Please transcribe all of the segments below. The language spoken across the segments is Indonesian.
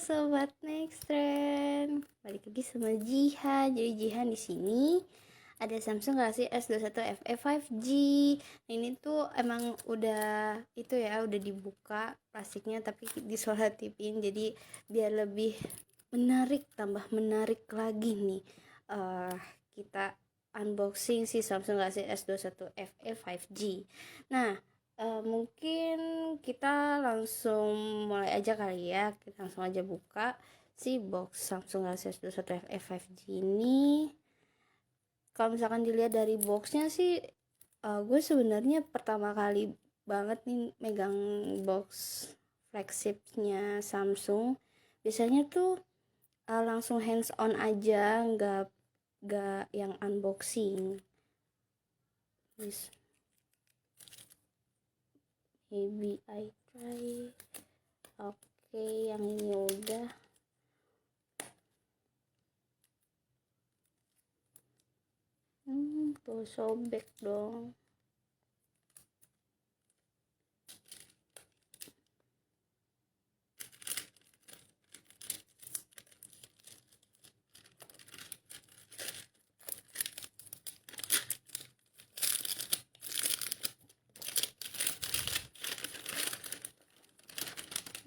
Sobat Next Trend, balik lagi sama Jihan. Jadi Jihan di sini ada Samsung Galaxy S21 FE 5G. Ini tuh emang udah itu ya, udah dibuka plastiknya tapi diselotipin jadi biar lebih menarik, tambah menarik lagi nih. Kita unboxing si Samsung Galaxy S21 FE 5G. Nah, mungkin kita langsung mulai aja kali ya. Kita langsung aja buka si box Samsung Galaxy S21 FE 5G ini. Kalau misalkan dilihat dari boxnya sih, gue sebenarnya pertama kali banget nih megang box flagshipnya Samsung. Biasanya tuh langsung hands on aja, nggak yang unboxing. Maybe I try. Oke, yang ini udah. Tuh sobek dong.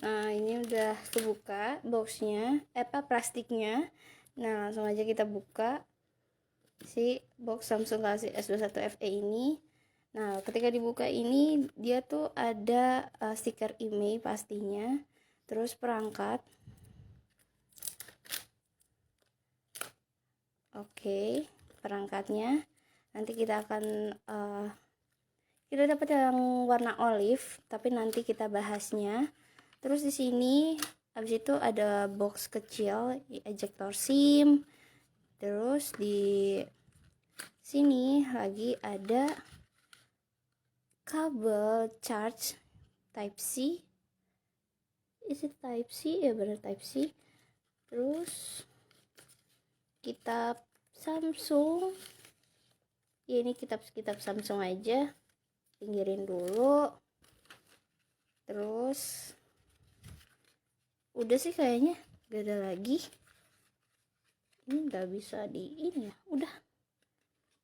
Nah, ini udah kebuka boxnya, plastiknya. Nah, langsung aja kita buka si box Samsung Galaxy S21 FE ini. Nah, ketika dibuka ini dia tuh ada stiker IMEI pastinya, terus perangkat. Oke, perangkatnya. Nanti kita akan kita dapat yang warna olive, tapi nanti kita bahasnya. Terus di sini habis itu ada box kecil ejector SIM. Terus di sini lagi ada kabel charge Type C. Is it Type C? Ya benar Type C. Terus kitab Samsung. Ya ini kitab Samsung aja. Pinggirin dulu. Terus udah sih kayaknya, gak ada lagi. Ini nggak bisa di ini ya, udah.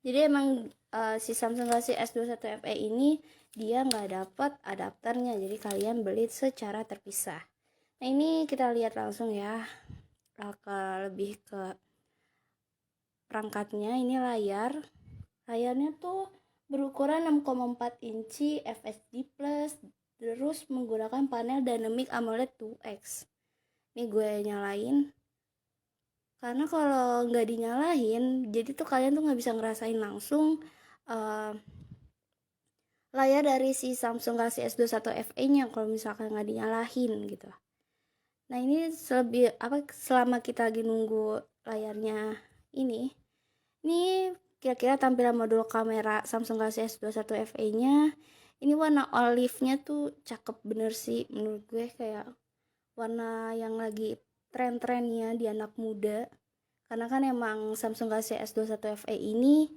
Jadi emang si Samsung Galaxy S21 FE ini dia nggak dapat adapternya, jadi kalian beli secara terpisah. Nah ini kita lihat langsung ya, lebih ke perangkatnya. Ini layarnya tuh berukuran 6,4 inci FHD+, terus menggunakan panel Dynamic AMOLED 2X. Ini gue nyalain, karena kalau nggak dinyalain jadi tuh kalian tuh nggak bisa ngerasain langsung layar dari si Samsung Galaxy S21 FE nya kalau misalkan nggak dinyalain gitu. Nah ini selama kita lagi nunggu layarnya ini kira-kira tampilan modul kamera Samsung Galaxy S21 FE nya ini warna olive nya tuh cakep bener sih menurut gue, kayak warna yang lagi tren-trennya di anak muda. Karena kan emang Samsung Galaxy S21 FE ini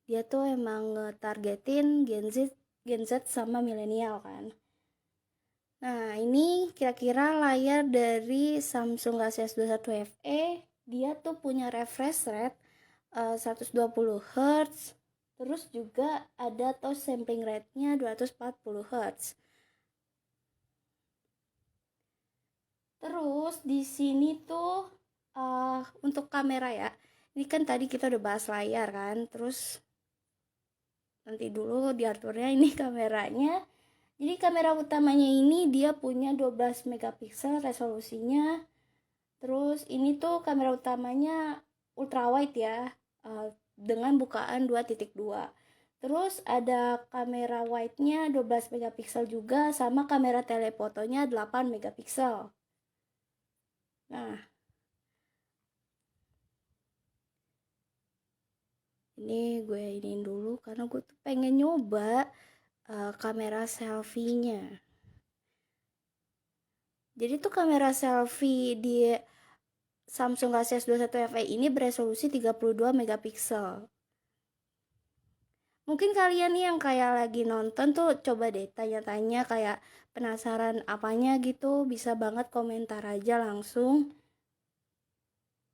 dia tuh emang ngetargetin Gen Z sama milenial kan. Nah, ini kira-kira layar dari Samsung Galaxy S21 FE. Dia tuh punya refresh rate 120 Hz. Terus juga ada touch sampling rate-nya 240 Hz. Terus di sini tuh untuk kamera ya. Ini kan tadi kita udah bahas layar kan. Terus nanti dulu diaturnya ini kameranya. Jadi kamera utamanya ini dia punya 12 megapiksel resolusinya. Terus ini tuh kamera utamanya ultrawide ya, dengan bukaan 2.2. Terus ada kamera wide-nya 12 megapiksel juga, sama kamera telefotonya 8 megapiksel. Nah, ini gue iniin dulu karena gue tuh pengen nyoba kamera selfie-nya. Jadi tuh kamera selfie di Samsung Galaxy S21 FE ini beresolusi 32 megapiksel. Mungkin kalian nih yang kayak lagi nonton tuh coba deh tanya-tanya kayak penasaran apanya gitu, bisa banget komentar aja langsung.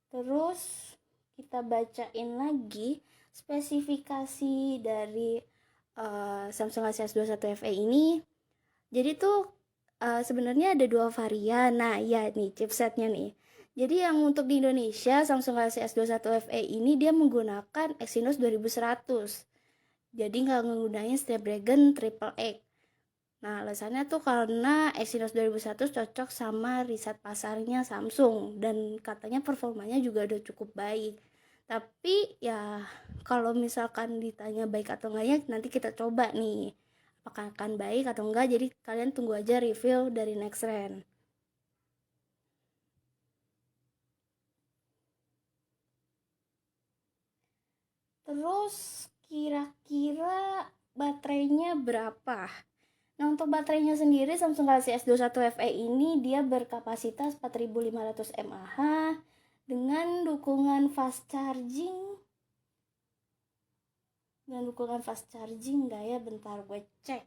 Terus kita bacain lagi spesifikasi dari Samsung Galaxy S21 FE ini. Jadi tuh sebenarnya ada dua varian. Nah, ya nih chipsetnya nih. Jadi yang untuk di Indonesia Samsung Galaxy S21 FE ini dia menggunakan Exynos 2100. Jadi nggak menggunakan Snapdragon Triple X. Nah, alasannya tuh karena Exynos 2100 cocok sama riset pasarnya Samsung dan katanya performanya juga udah cukup baik. Tapi ya kalau misalkan ditanya baik atau enggaknya nanti kita coba nih. Apakah akan baik atau enggak, jadi kalian tunggu aja review dari Nexttrend. Terus kira-kira baterainya berapa? Nah, untuk baterainya sendiri Samsung Galaxy S21 FE ini dia berkapasitas 4500 mAh dengan dukungan fast charging. Enggak ya? Bentar gue cek.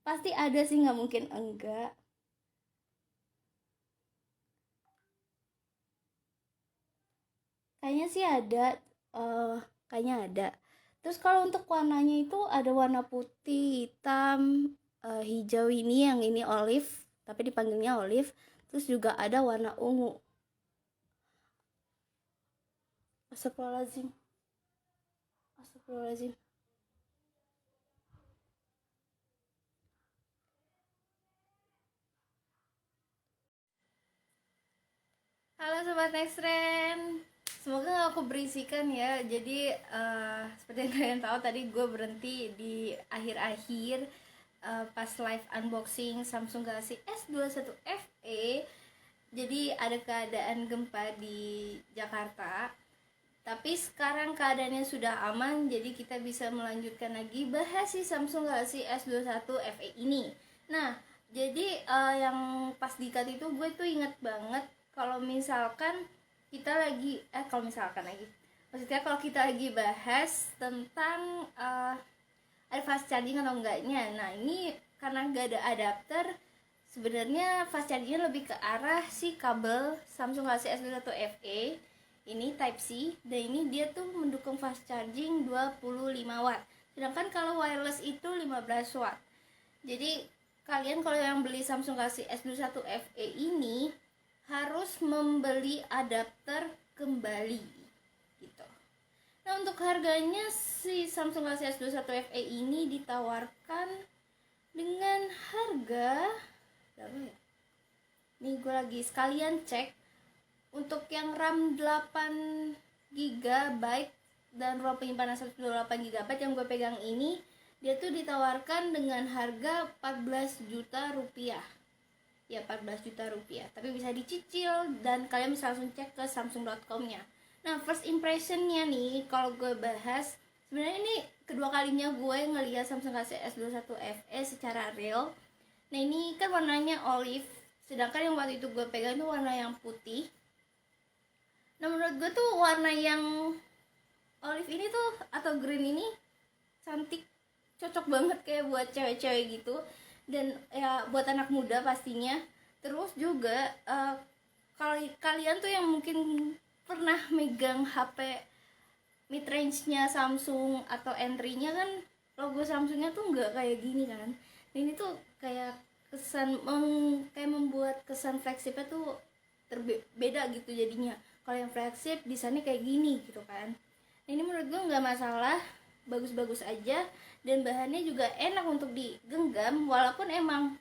Pasti ada sih, nggak mungkin enggak. Kayaknya sih ada. Kayaknya ada. Terus kalau untuk warnanya itu ada warna putih, hitam, hijau ini, yang ini olive, tapi dipanggilnya olive. Terus juga ada warna ungu. Astagfirullahaladzim. Astagfirullahaladzim. Halo Sobat Nexttrend. Semoga gak aku berisikan ya. Jadi seperti yang kalian tahu tadi gue berhenti di akhir-akhir pas live unboxing Samsung Galaxy S21 FE. Jadi ada keadaan gempa di Jakarta. Tapi sekarang keadaannya sudah aman, jadi kita bisa melanjutkan lagi bahas si Samsung Galaxy S21 FE ini. Nah, jadi yang pas di-cut itu gue tuh inget banget kalau misalkan kita lagi maksudnya kalau kita lagi bahas tentang ada fast charging atau enggaknya. Nah, ini karena nggak ada adapter, sebenarnya fast chargingnya lebih ke arah si kabel Samsung Galaxy S21 FE ini Type C, dan ini dia tuh mendukung fast charging 25 watt. Sedangkan kalau wireless itu 15 watt. Jadi kalian kalau yang beli Samsung Galaxy S21 FE ini harus membeli adapter kembali gitu. Nah, untuk harganya si Samsung Galaxy S21 FE ini ditawarkan dengan harga berapa ya? Nih gue lagi sekalian cek. Untuk yang RAM 8 GB dan ruang penyimpanan 128 GB yang gue pegang ini, dia tuh ditawarkan dengan harga 14 juta rupiah. Ya, 14 juta rupiah. Tapi bisa dicicil dan kalian bisa langsung cek ke samsung.com-nya. Nah, first impression-nya nih kalau gue bahas, sebenarnya ini kedua kalinya gue ngeliat Samsung Galaxy S21 FE secara real. Nah, ini kan warnanya olive, sedangkan yang waktu itu gue pegang itu warna yang putih. Nah, menurut gue tuh warna yang olive ini tuh atau green ini cantik, cocok banget kayak buat cewek-cewek gitu, dan ya buat anak muda pastinya. Terus juga kalian tuh yang mungkin pernah megang HP mid range-nya Samsung atau entry-nya kan logo Samsungnya tuh nggak kayak gini kan. Ini tuh kayak kayak membuat kesan flagshipnya tuh beda gitu jadinya. Kalau yang flagship desainnya kayak gini gitu kan. Ini menurut gue nggak masalah, bagus-bagus aja, dan bahannya juga enak untuk digenggam walaupun emang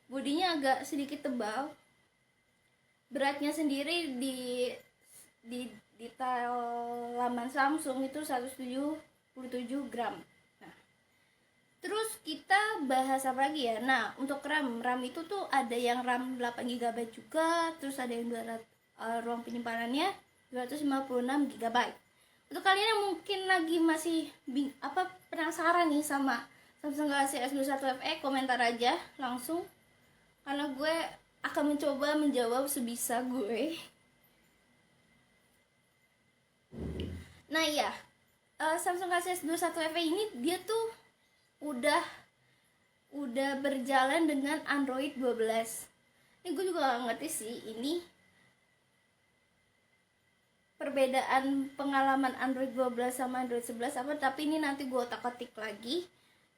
bodinya agak sedikit tebal. Beratnya sendiri di detail laman Samsung itu 177 gram. Nah, terus kita bahas apa lagi ya? Nah, untuk RAM itu tuh ada yang RAM 8 GB juga, terus ada yang ruang penyimpanannya 256 GB. Untuk kalian yang mungkin lagi masih penasaran nih sama Samsung Galaxy S21 FE, komentar aja langsung, karena gue akan mencoba menjawab sebisa gue. Nah ya, Samsung Galaxy S21 FE ini dia tuh udah berjalan dengan Android 12. Ini gue juga gak ngerti sih ini perbedaan pengalaman Android 12 sama Android 11 apa, tapi ini nanti gue otak-atik lagi.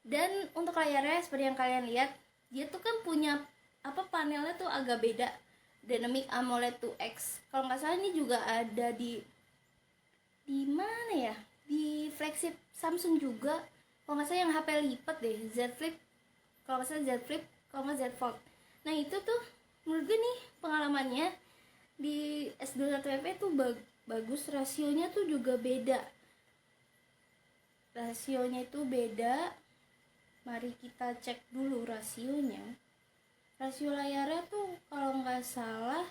Dan untuk layarnya seperti yang kalian lihat, dia tuh kan punya panelnya tuh agak beda, Dynamic AMOLED 2X. Kalau nggak salah ini juga ada di mana ya, di flagship Samsung juga. Kalau nggak salah yang HP lipat deh, Z Flip. Kalau nggak salah Z Flip, kalau nggak Z Fold. Nah itu tuh menurut gue nih pengalamannya di S21 FE tuh bagus, rasionya tuh juga beda. Rasionya itu beda. Mari kita cek dulu rasionya. Rasio layarnya tuh kalau nggak salah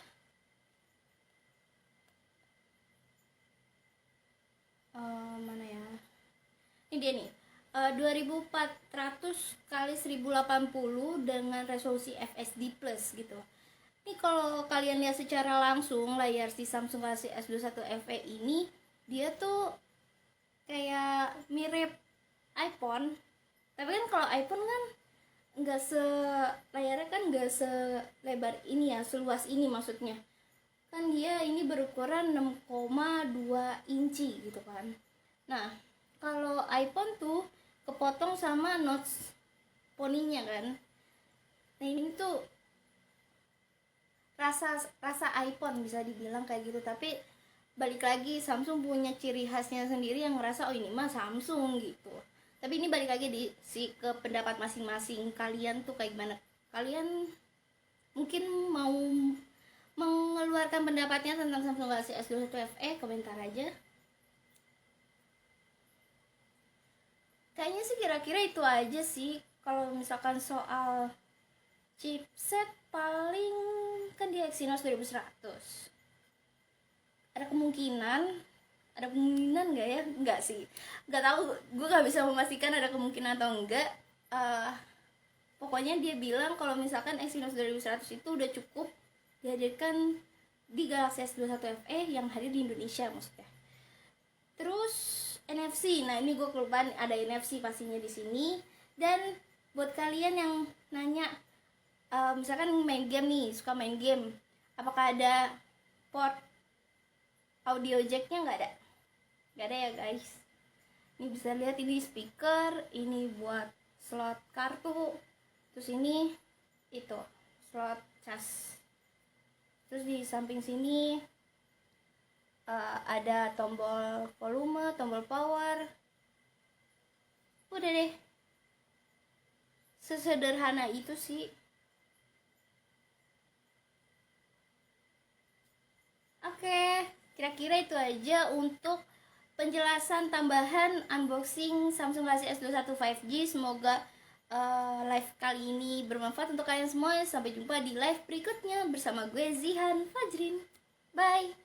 mana ya? Ini dia nih. 2400 kali 1080 dengan resolusi FSD plus gitu. Ini kalau kalian lihat secara langsung layar si Samsung Galaxy S21 FE ini, dia tuh kayak mirip iPhone. Tapi kan kalau iPhone kan layarnya kan nggak selebar ini ya, seluas ini maksudnya. Kan dia ini berukuran 6,2 inci gitu kan. Nah, kalau iPhone tuh kepotong sama notch poninya kan. Nah, ini tuh rasa iPhone bisa dibilang kayak gitu, tapi balik lagi Samsung punya ciri khasnya sendiri yang ngerasa oh ini mah Samsung gitu. Tapi ini balik lagi ke pendapat masing-masing kalian tuh kayak gimana. Kalian mungkin mau mengeluarkan pendapatnya tentang Samsung Galaxy S21 FE, komentar aja. Kayaknya sih kira-kira itu aja sih. Kalau misalkan soal chipset paling kan di Exynos 2100. Ada kemungkinan nggak ya? Nggak sih, nggak tahu, gue nggak bisa memastikan ada kemungkinan atau enggak. Pokoknya dia bilang kalau misalkan Exynos 2100 itu udah cukup dihadirkan di Galaxy S21 FE yang hadir di Indonesia maksudnya. Terus NFC, nah ini gue kelupaan ada NFC pastinya di sini. Dan buat kalian yang nanya, misalkan main game nih, suka main game, apakah ada port audio jacknya? Nggak ada ya guys. Ini bisa lihat, ini speaker, ini buat slot kartu, terus ini itu slot cas. Terus di samping sini ada tombol volume, tombol power. Udah deh, sesederhana itu sih. Oke, kira-kira itu aja untuk penjelasan tambahan unboxing Samsung Galaxy S21 5G. Semoga live kali ini bermanfaat untuk kalian semua. Sampai jumpa di live berikutnya bersama gue Zihan Fajrin. Bye.